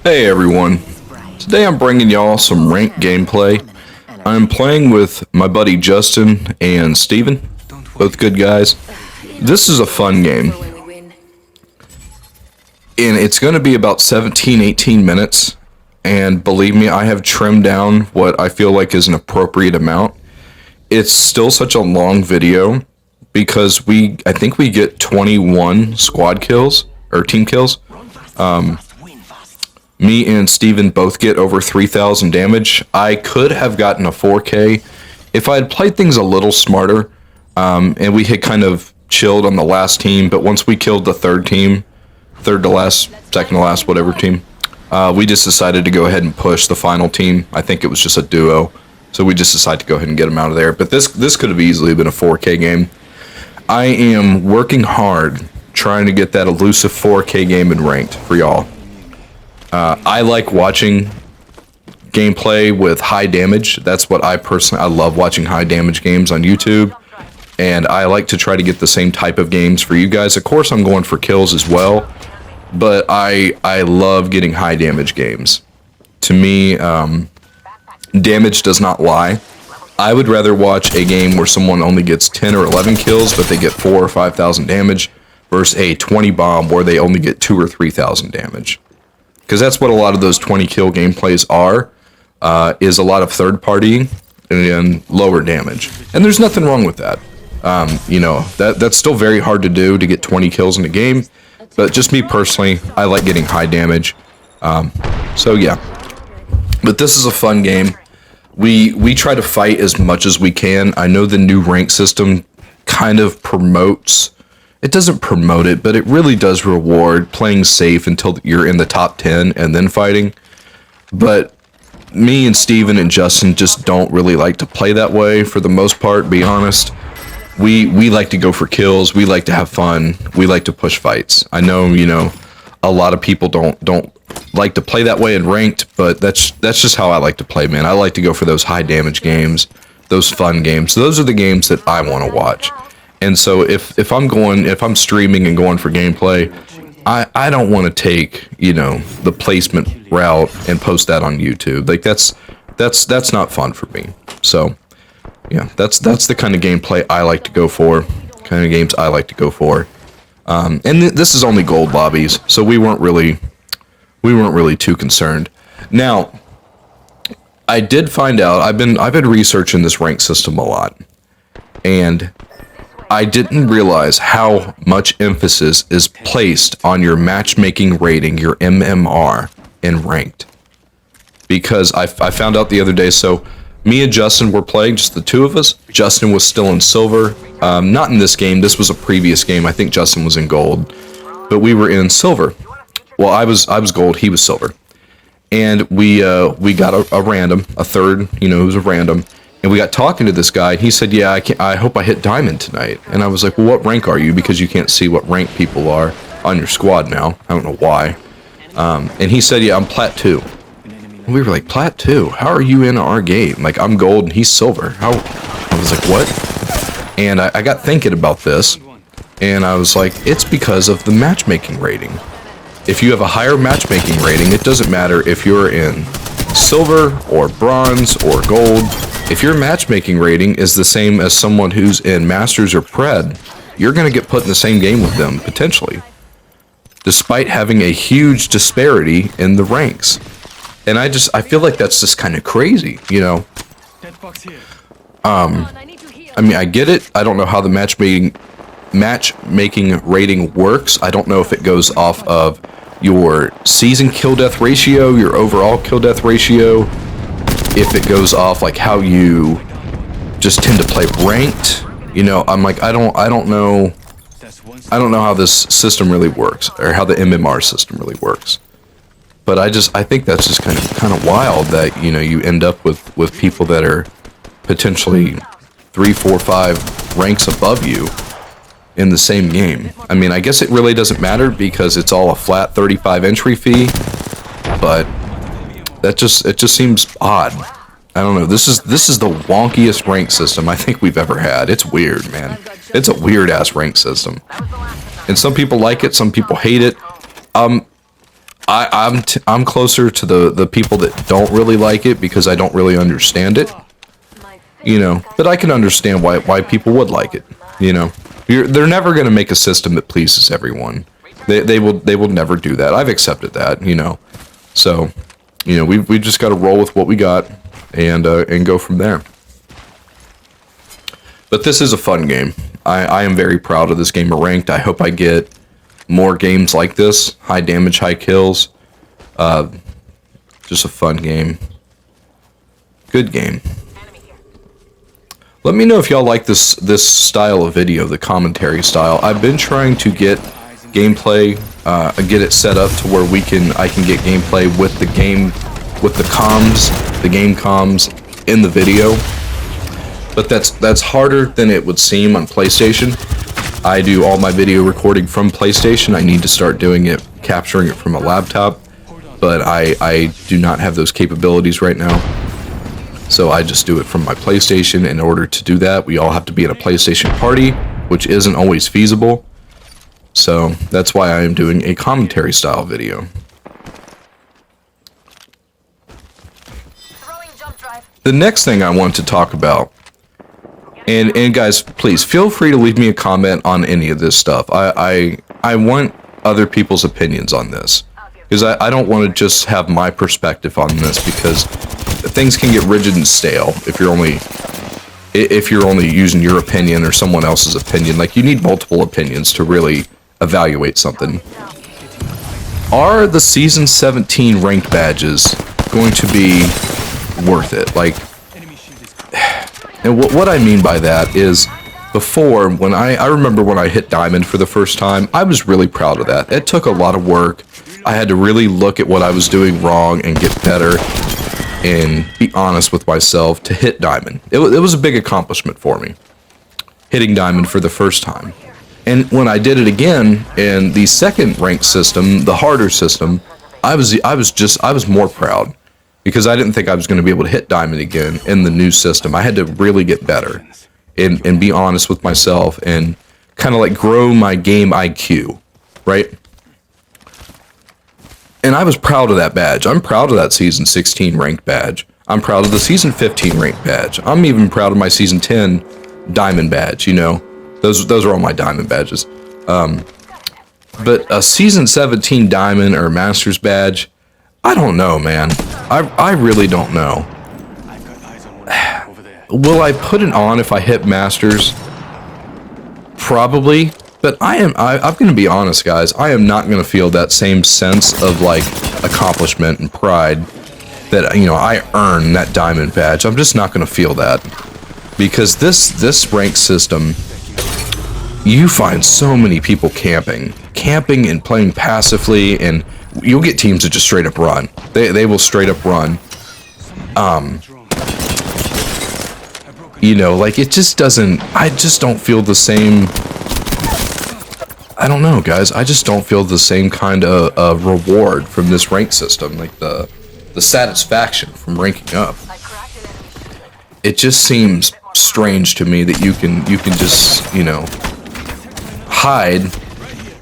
Hey everyone, today I'm bringing y'all some ranked gameplay. I'm playing with my buddy Justin and Steven, both good guys. This is a fun game, and it's going to be about 17-18 minutes, and believe me, I have trimmed down what I feel like is an appropriate amount. It's still such a long video, because I think we get 21 squad kills, or team kills. Me and Steven both get over 3,000 damage. I could have gotten a 4K if I had played things a little smarter, and we had kind of chilled on the last team, but once we killed the third to last, second to last, whatever team, we just decided to go ahead and push the final team. I think it was just a duo, so we just decided to go ahead and get them out of there. But this could have easily been a 4K game. I am working hard trying to get that elusive 4K game in ranked for y'all. I like watching gameplay with high damage. That's what I love watching high damage games on YouTube. And I like to try to get the same type of games for you guys. Of course, I'm going for kills as well. But I love getting high damage games. To me, damage does not lie. I would rather watch a game where someone only gets 10 or 11 kills, but they get 4,000 or 5,000 damage, versus a 20 bomb where they only get 2,000 or 3,000 damage. Because that's what a lot of those 20 kill gameplays are, is a lot of third party and lower damage. And there's nothing wrong with that. That's still very hard to do, to get 20 kills in a game. But just me personally, I like getting high damage. So yeah. But this is a fun game. We try to fight as much as we can. I know the new rank system kind of promotes... It doesn't promote it, but it really does reward playing safe until you're in the top 10 and then fighting. But me and Steven and Justin just don't really like to play that way for the most part, be honest. We like to go for kills, we like to have fun, we like to push fights. I know, a lot of people don't like to play that way in ranked, but that's just how I like to play, man. I like to go for those high damage games, those fun games. Those are the games that I want to watch. And so if I'm streaming and going for gameplay, I don't want to take, the placement route and post that on YouTube. Like that's not fun for me. So yeah, that's the kind of gameplay I like to go for, kind of games I like to go for. And this is only gold lobbies, so we weren't really too concerned. Now, I did find out, I've been researching this rank system a lot, and I didn't realize how much emphasis is placed on your matchmaking rating, your MMR, in ranked. Because I found out the other day, so me and Justin were playing, just the two of us. Justin was still in silver. Not in this game, this was a previous game. I think Justin was in gold. But we were in silver. Well, I was gold, he was silver. And we got a random, a third, it was a random. And we got talking to this guy, and he said, yeah, I hope I hit diamond tonight. And I was like, well, what rank are you? Because you can't see what rank people are on your squad now. I don't know why. And he said, yeah, I'm plat 2. And we were like, plat 2? How are you in our game? Like, I'm gold and he's silver. How? I was like, what? And I got thinking about this, and I was like, it's because of the matchmaking rating. If you have a higher matchmaking rating, it doesn't matter if you're in silver or bronze or gold. If your matchmaking rating is the same as someone who's in Masters or Pred, you're going to get put in the same game with them, potentially, despite having a huge disparity in the ranks. And I feel like that's just kind of crazy, I mean, I get it. I don't know how the matchmaking rating works. I don't know if it goes off of your season kill death ratio, your overall kill death ratio, if it goes off like how you just tend to play ranked. I'm like, I don't know how this system really works, or how the MMR system really works. But I think that's just kind of wild that you end up with people that are potentially 3, 4, 5 ranks above you in the same game. I mean, I guess it really doesn't matter because it's all a flat 35 entry fee, but it just seems odd. I don't know. This is the wonkiest rank system I think we've ever had. It's weird, man. It's a weird ass rank system. And some people like it, some people hate it. I'm closer to the people that don't really like it because I don't really understand it, you know. But I can understand why people would like it, you know. They're never going to make a system that pleases everyone. They will never do that. I've accepted that, you know. So, you know, we just got to roll with what we got and go from there. But this is a fun game. I am very proud of this game of Ranked. I hope I get more games like this. High damage, high kills. Just a fun game. Good game. Let me know if y'all like this style of video, the commentary style. I've been trying to get gameplay, get it set up to where I can get gameplay with the game, with the game comms in the video. But that's harder than it would seem on PlayStation. I do all my video recording from PlayStation. I need to start doing it, capturing it from a laptop, but I do not have those capabilities right now. So I just do it from my PlayStation. In order to do that, we all have to be in a PlayStation party, which isn't always feasible. So that's why I am doing a commentary style video. The next thing I want to talk about, and guys, please feel free to leave me a comment on any of this stuff. I want other people's opinions on this, because I don't want to just have my perspective on this, because things can get rigid and stale if you're only using your opinion or someone else's opinion. Like, you need multiple opinions to really evaluate something. Are the Season 17 ranked badges going to be worth it? Like, and what I mean by that is, before, when I remember when I hit Diamond for the first time, I was really proud of that. It took a lot of work. I had to really look at what I was doing wrong and get better and be honest with myself to hit Diamond. It was a big accomplishment for me, hitting Diamond for the first time. And when I did it again in the second ranked system, the harder system, I was more proud, because I didn't think I was going to be able to hit Diamond again in the new system. I had to really get better and be honest with myself and kind of like grow my game IQ, right? And I was proud of that badge. I'm proud of that Season 16 ranked badge. I'm proud of the Season 15 ranked badge. I'm even proud of my Season 10 Diamond badge, you know. Those are all my Diamond badges. But a Season 17 Diamond or Masters badge, I don't know, man. I really don't know. Will I put it on if I hit Masters? Probably. But I'm going to be honest, guys. I am not going to feel that same sense of, like, accomplishment and pride that, you know, I earned that Diamond badge. I'm just not going to feel that. Because this rank system, you find so many people camping and playing passively, and you'll get teams that just straight up run. They will straight up run. You know, like, it just doesn't, I just don't feel the same, I don't know, guys. I just don't feel the same kind of reward from this rank system, like the satisfaction from ranking up. It just seems strange to me that you can just, you know, hide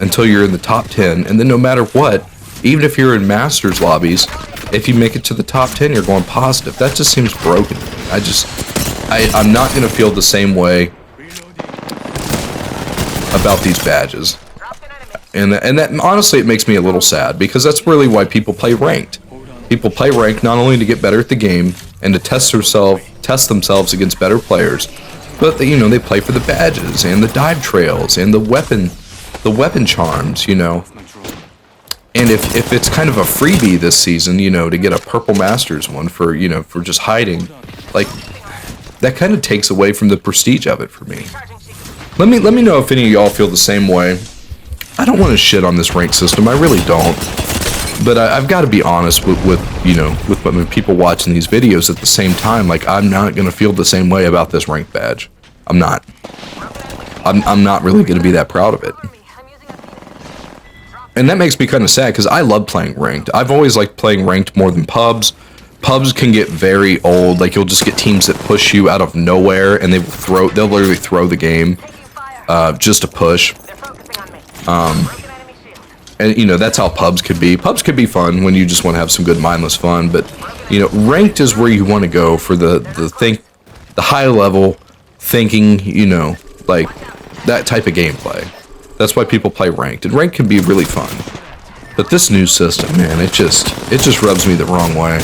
until you're in the top 10, and then no matter what, even if you're in Masters lobbies, if you make it to the top 10, you're going positive. That just seems broken to me. I'm not going to feel the same way about these badges. And that, honestly, it makes me a little sad, because that's really why people play ranked. People play ranked not only to get better at the game and to test themselves against better players, but they play for the badges and the dive trails and the weapon charms, you know. And if it's kind of a freebie this season, you know, to get a purple Masters one for just hiding, like, that kind of takes away from the prestige of it for me. Let me know if any of y'all feel the same way. I don't want to shit on this rank system, I really don't. But I've got to be honest with people watching these videos at the same time. Like, I'm not going to feel the same way about this rank badge. I'm not. I'm not really going to be that proud of it. And that makes me kind of sad, because I love playing ranked. I've always liked playing ranked more than pubs. Pubs can get very old. Like, you'll just get teams that push you out of nowhere, and they'll literally throw the game just to push. And, you know, that's how pubs could be. Pubs could be fun when you just want to have some good mindless fun. But, you know, ranked is where you want to go for the high level thinking, you know, like that type of gameplay. That's why people play ranked. And ranked can be really fun. But this new system, man, it just rubs me the wrong way.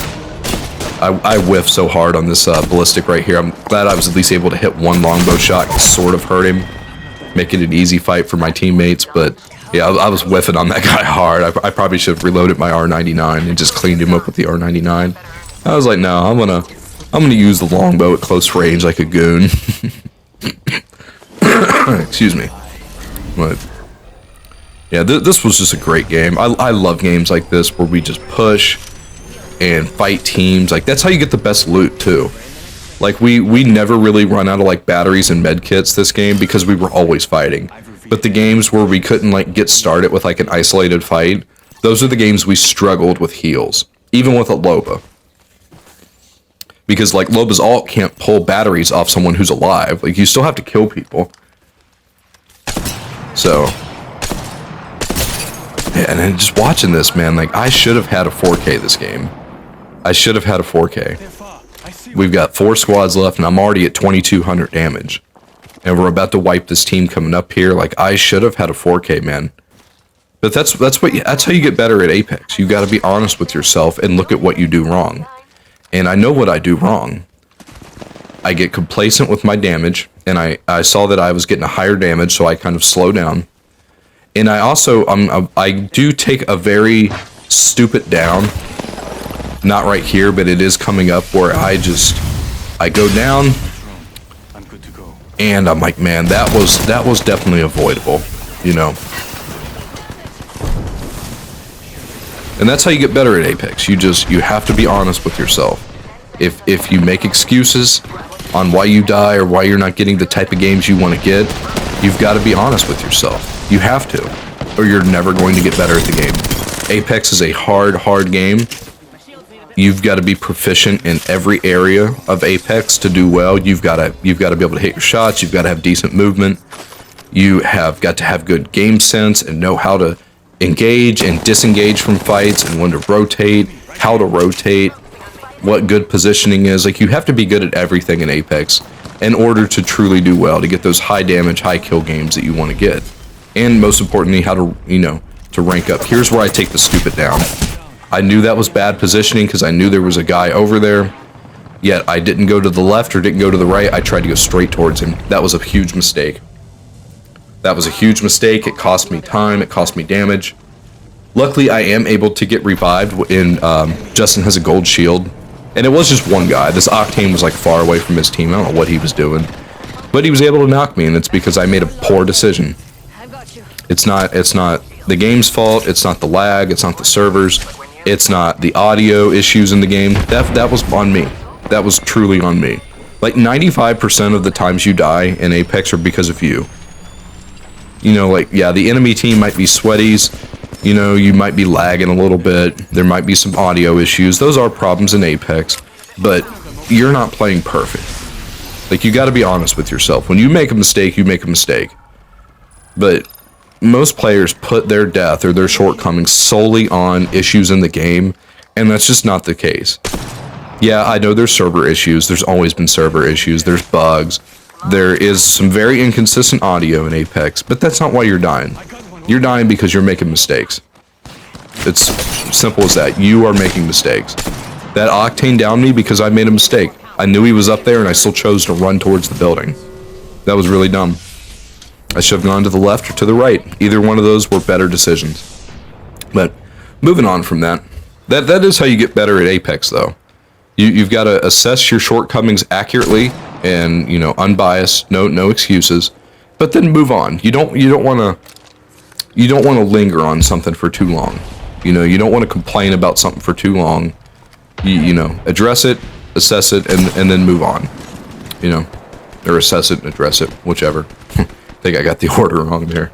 I whiffed so hard on this ballistic right here. I'm glad I was at least able to hit one longbow shot and sort of hurt him, make it an easy fight for my teammates. But yeah, I was whiffing on that guy hard. I probably should have reloaded my R99 and just cleaned him up with the R99. I was like, no, I'm gonna use the longbow at close range like a goon. Excuse me. But yeah, this was just a great game. I love games like this where we just push and fight teams. Like, that's how you get the best loot too. Like, we never really run out of like batteries and med kits this game because we were always fighting. But the games where we couldn't like get started with like an isolated fight, those are the games we struggled with heals, even with a Loba. Because like Loba's ult can't pull batteries off someone who's alive. Like, you still have to kill people. So yeah, and then just watching this, man, like I should have had a 4K this game. I should have had a 4K. We've got 4 squads left, and I'm already at 2,200 damage. And we're about to wipe this team coming up here. Like, I should have had a 4K, man. But that's how you get better at Apex. You got to be honest with yourself and look at what you do wrong. And I know what I do wrong. I get complacent with my damage, and I saw that I was getting a higher damage, so I kind of slow down. And I also I do take a very stupid down. Not right here, but it is coming up where I go down, and I'm like, man, that was definitely avoidable, you know. And that's how you get better at Apex. You have to be honest with yourself. If you make excuses on why you die or why you're not getting the type of games you want to get, you've got to be honest with yourself. You have to, or you're never going to get better at the game. Apex is a hard game. You've got to be proficient in every area of Apex to do well. You've got to be able to hit your shots. You've got to have decent movement. You have got to have good game sense and know how to engage and disengage from fights and when to rotate, how to rotate, what good positioning is. Like, you have to be good at everything in Apex in order to truly do well, to get those high damage, high kill games that you want to get. And most importantly, how to, you know, to rank up. Here's where I take the stupid down. I knew that was bad positioning because I knew there was a guy over there, yet I didn't go to the left or didn't go to the right. I tried to go straight towards him. That was a huge mistake. That was a huge mistake. It cost me time. It cost me damage. Luckily, I am able to get revived in Justin has a gold shield. And it was just one guy. This Octane was like far away from his team. I don't know what he was doing. But he was able to knock me, and it's because I made a poor decision. It's not the game's fault. It's not the lag. It's not the servers. It's not the audio issues in the game. That was on me. That was truly on me. Like 95% of the times you die in Apex are because of you. You know, like, yeah, the enemy team might be sweaties. You know, you might be lagging a little bit. There might be some audio issues. Those are problems in Apex. But you're not playing perfect. Like, you got to be honest with yourself. When you make a mistake, you make a mistake. But most players put their death or their shortcomings solely on issues in the game, and that's just not the case. Yeah, I know there's server issues. There's always been server issues. There's bugs. There is some very inconsistent audio in Apex, but that's not why you're dying. You're dying because you're making mistakes. It's simple as that. You are making mistakes. That Octane downed me because I made a mistake. I knew he was up there, and I still chose to run towards the building. That was really dumb. I should have gone to the left or to the right. Either one of those were better decisions. But moving on from that, that is how you get better at Apex, though. You've got to assess your shortcomings accurately and, you know, unbiased, no excuses. But then move on. You don't want to linger on something for too long. You know, you don't want to complain about something for too long. You know, address it, assess it, and then move on. You know, or assess it and address it, whichever. I think I got the order wrong there.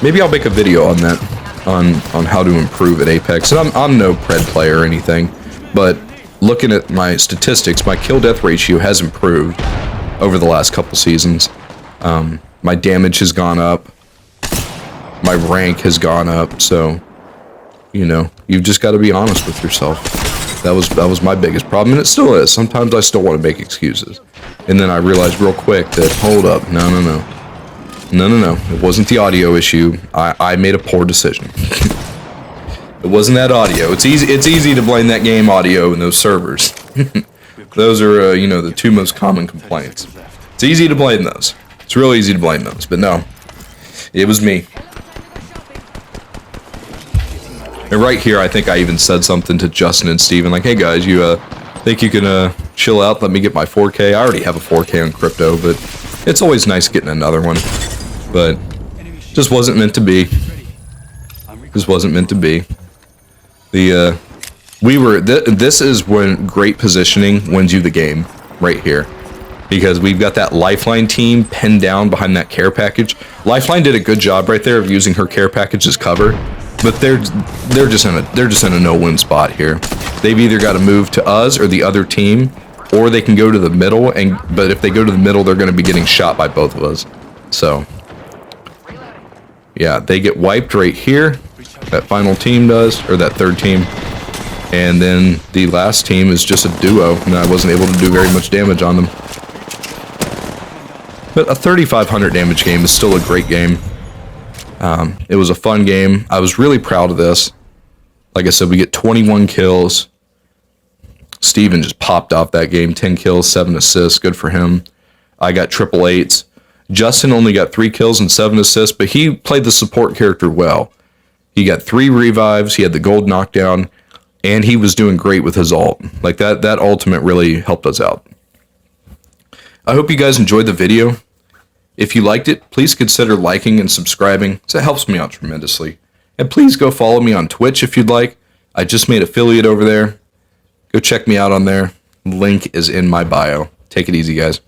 Maybe I'll make a video on that, on how to improve at Apex. And I'm no pred player or anything, but looking at my statistics, my kill-death ratio has improved over the last couple seasons. My damage has gone up. my rank has gone up. So, you know, you've just got to be honest with yourself. That was my biggest problem, and it still is. Sometimes I still want to make excuses, and then I realized real quick that hold up, no, it wasn't the audio issue. I made a poor decision. It wasn't that audio. It's easy to blame that game audio and those servers. Those are you know, the two most common complaints. It's easy to blame those. It's real easy to blame those, but no, it was me. And right here, I think I even said something to Justin and Steven, like, hey guys, you think you can chill out, let me get my 4K? I already have a 4K on crypto, but it's always nice getting another one. But just wasn't meant to be. Just wasn't meant to be. This is when great positioning wins you the game, right here. Because we've got that Lifeline team pinned down behind that care package. Lifeline did a good job right there of using her care package as cover, but they're just in a no-win spot here. They've either got to move to us or the other team, or they can go to the middle. But if they go to the middle, they're going to be getting shot by both of us. So yeah, they get wiped right here. That final team does, or that third team. And then the last team is just a duo, and I wasn't able to do very much damage on them. But a 3,500 damage game is still a great game. It was a fun game. I was really proud of this. Like I said, we get 21 kills. Steven just popped off that game. 10 kills, 7 assists. Good for him. I got triple eights. Justin only got 3 kills and 7 assists, but he played the support character well. He got 3 revives. He had the gold knockdown. And he was doing great with his ult. Like that ultimate really helped us out. I hope you guys enjoyed the video. If you liked it, please consider liking and subscribing, so it helps me out tremendously. And please go follow me on Twitch if you'd like. I just made affiliate over there. Go check me out on there. Link is in my bio. Take it easy, guys.